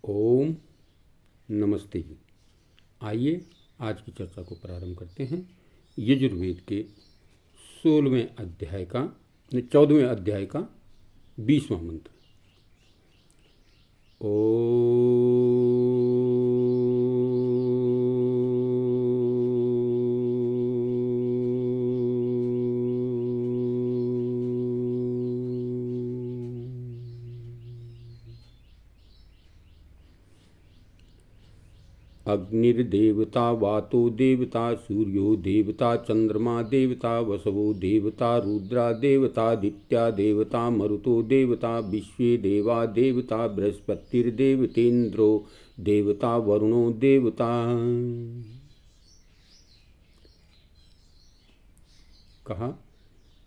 ओम नमस्ते जी। आइए आज की चर्चा को प्रारंभ करते हैं। यजुर्वेद के 14वें अध्याय का 20वां मंत्र। अग्निर्देवता वातो देवता सूर्यो देवता चंद्रमा देवता वसवो देवता रुद्रा देवतादित्या देवता मरुतो देवता विश्वे देवा देवता बृहस्पतिर्देवतेन्द्रो देवता वरुणो देवता। कहा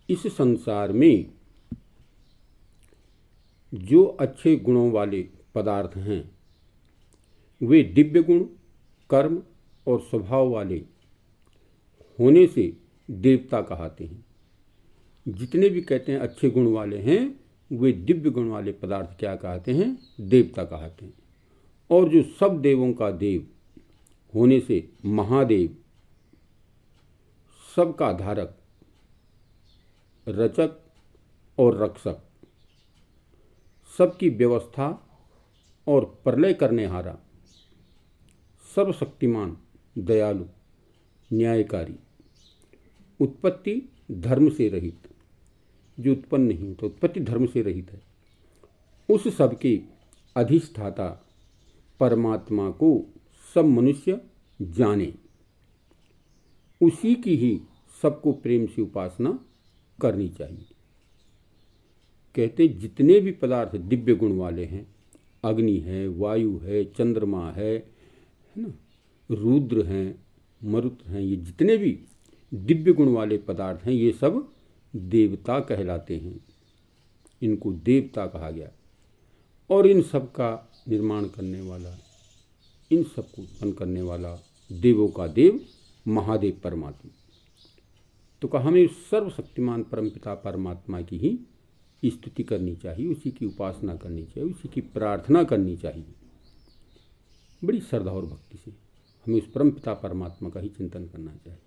इस संसार में जो अच्छे गुणों वाले पदार्थ हैं वे दिव्य गुण, कर्म और स्वभाव वाले होने से देवता कहाते हैं। जितने भी कहते हैं अच्छे गुण वाले हैं वे दिव्य गुण वाले पदार्थ क्या कहते हैं? देवता कहते हैं। और जो सब देवों का देव होने से महादेव, सबका धारक, रचक और रक्षक, सबकी व्यवस्था और प्रलय करने हारा, सर्वशक्तिमान, दयालु, न्यायकारी, उत्पत्ति धर्म से रहित, जो उत्पन्न नहीं तो उत्पत्ति धर्म से रहित है, उस सब के अधिष्ठाता परमात्मा को सब मनुष्य जाने, उसी की ही सबको प्रेम से उपासना करनी चाहिए। कहते जितने भी पदार्थ दिव्य गुण वाले हैं, अग्नि है, वायु है, चंद्रमा है ना, रुद्र हैं, मरुत हैं, ये जितने भी दिव्य गुण वाले पदार्थ हैं ये सब देवता कहलाते हैं। इनको देवता कहा गया। और इन सब का निर्माण करने वाला, इन सब को उत्पन्न करने वाला देवों का देव महादेव परमात्मा। तो कहा हमें सर्वशक्तिमान परमपिता परमात्मा की ही स्तुति करनी चाहिए, उसी की उपासना करनी चाहिए, उसी की प्रार्थना करनी चाहिए। बड़ी श्रद्धा और भक्ति से हमें उस परम पिता परमात्मा का ही चिंतन करना चाहिए।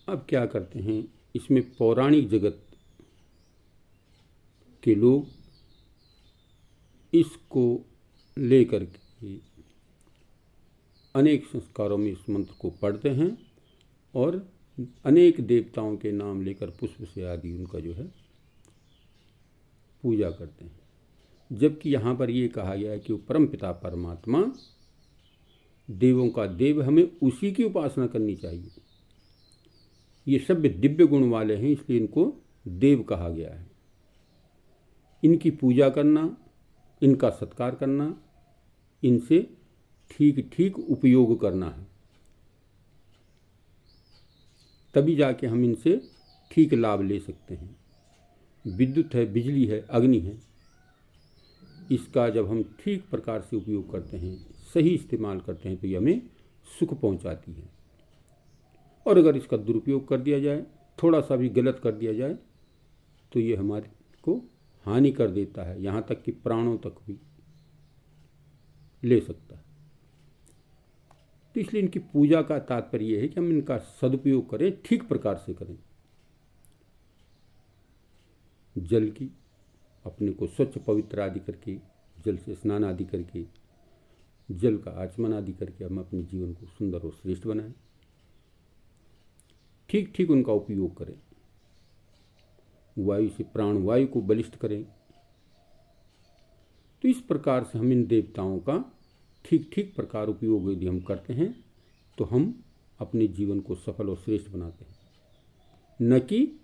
अब क्या करते हैं, इसमें पौराणिक जगत के लोग इसको लेकर के अनेक संस्कारों में इस मंत्र को पढ़ते हैं और अनेक देवताओं के नाम लेकर पुष्प से आदि उनका जो है पूजा करते हैं। जबकि यहाँ पर ये कहा गया है कि वो परम पिता परमात्मा देवों का देव, हमें उसी की उपासना करनी चाहिए। ये सब दिव्य गुण वाले हैं इसलिए इनको देव कहा गया है। इनकी पूजा करना, इनका सत्कार करना, इनसे ठीक ठीक उपयोग करना है, तभी जाके हम इनसे ठीक लाभ ले सकते हैं। विद्युत है, बिजली है, अग्नि है, इसका जब हम ठीक प्रकार से उपयोग करते हैं, सही इस्तेमाल करते हैं तो ये हमें सुख पहुंचाती है। और अगर इसका दुरुपयोग कर दिया जाए, थोड़ा सा भी गलत कर दिया जाए तो ये हमारे को हानि कर देता है, यहाँ तक कि प्राणों तक भी ले सकता है। तो इसलिए इनकी पूजा का तात्पर्य यह है कि हम इनका सदुपयोग करें, ठीक प्रकार से करें। जल की अपने को स्वच्छ पवित्र आदि करके, जल से स्नान आदि करके, जल का आचमन आदि करके हम अपने जीवन को सुंदर और श्रेष्ठ बनाएं। ठीक ठीक उनका उपयोग करें। वायु से प्राण वायु को बलिष्ठ करें। तो इस प्रकार से हम इन देवताओं का ठीक ठीक प्रकार उपयोग यदि हम करते हैं तो हम अपने जीवन को सफल और श्रेष्ठ बनाते हैं, न कि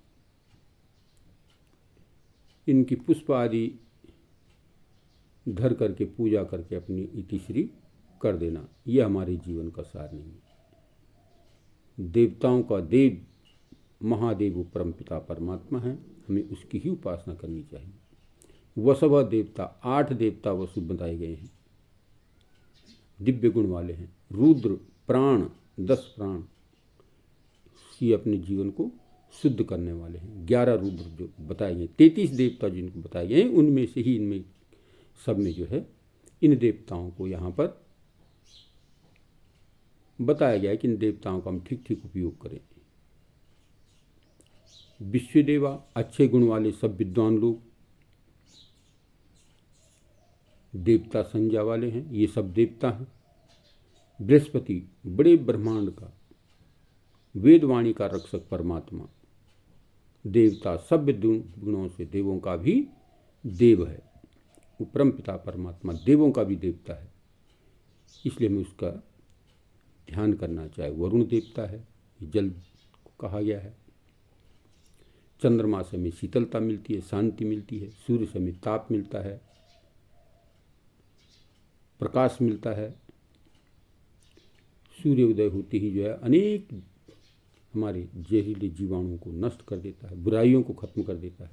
इनकी पुष्प आदि धर करके पूजा करके अपनी इतिश्री कर देना। यह हमारे जीवन का सार नहीं है। देवताओं का देव महादेव परम पिता परमात्मा है, हमें उसकी ही उपासना करनी चाहिए। वसव देवता, 8 देवता वसु बताए गए हैं, दिव्य गुण वाले हैं। रुद्र प्राण, 10 प्राण, ये अपने जीवन को शुद्ध करने वाले हैं। 11 रुद्र जो बताए गए, 33 देवता जिनको बताए गए हैं, उनमें से ही इनमें सब में जो है इन देवताओं को यहाँ पर बताया गया है कि इन देवताओं का हम ठीक ठीक उपयोग करें। विश्वदेवा, अच्छे गुण वाले सब विद्वान लोग, देवता संज्ञा वाले हैं, ये सब देवता हैं। बृहस्पति, बड़े ब्रह्मांड का वेदवाणी का रक्षक परमात्मा, देवता सब गुणों से देवों का भी देव है। वो परम पिता परमात्मा देवों का भी देवता है, इसलिए हमें उसका ध्यान करना चाहिए। वरुण देवता है, जल को कहा गया है। चंद्रमा से हमें शीतलता मिलती है, शांति मिलती है। सूर्य से हमें ताप मिलता है, प्रकाश मिलता है। सूर्योदय होते ही जो है अनेक हमारे जहरीले जीवाणुओं को नष्ट कर देता है, बुराइयों को खत्म कर देता है,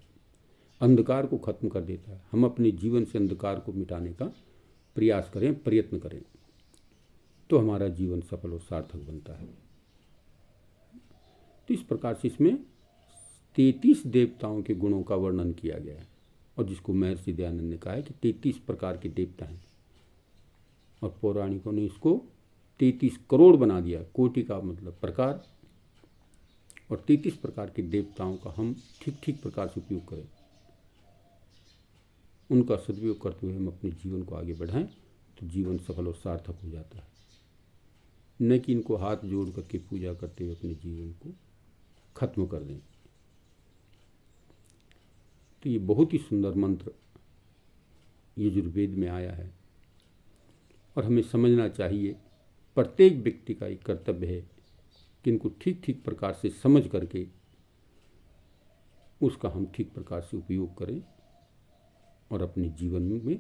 अंधकार को खत्म कर देता है। हम अपने जीवन से अंधकार को मिटाने का प्रयास करें, प्रयत्न करें, तो हमारा जीवन सफल और सार्थक बनता है। तो इस प्रकार से इसमें 33 देवताओं के गुणों का वर्णन किया गया है, और जिसको महर्षि दयानंद ने कहा है कि 33 प्रकार के देवता हैं, और पौराणिकों ने इसको 33 करोड़ बना दिया। कोटि का मतलब प्रकार, और 33 प्रकार के देवताओं का हम ठीक ठीक प्रकार से उपयोग करें, उनका सदुपयोग करते हुए हम अपने जीवन को आगे बढ़ाएं, तो जीवन सफल और सार्थक हो जाता है। न कि इनको हाथ जोड़ करके पूजा करते हुए अपने जीवन को खत्म कर दें। तो ये बहुत ही सुंदर मंत्र यजुर्वेद में आया है, और हमें समझना चाहिए, प्रत्येक व्यक्ति का एक कर्तव्य है कि इनको ठीक ठीक प्रकार से समझ करके उसका हम ठीक प्रकार से उपयोग करें और अपने जीवन में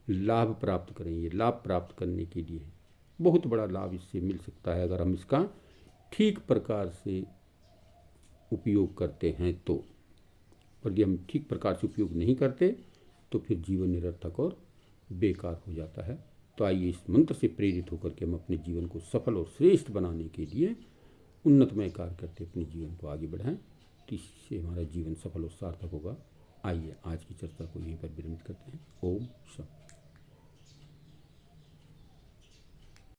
लाभ प्राप्त करें। ये लाभ प्राप्त करने के लिए बहुत बड़ा लाभ इससे मिल सकता है अगर हम इसका ठीक प्रकार से उपयोग करते हैं तो। और यदि हम ठीक प्रकार से उपयोग नहीं करते तो फिर जीवन निरर्थक और बेकार हो जाता है। तो आइए इस मंत्र से प्रेरित होकर के हम अपने जीवन को सफल और श्रेष्ठ बनाने के लिए उन्नतमय कार्य करते अपने जीवन को आगे बढ़ाएं, तो इससे हमारा जीवन सफल और सार्थक होगा। आइए आज की चर्चा को यहीं पर विरमित करते हैं। ओम शांति।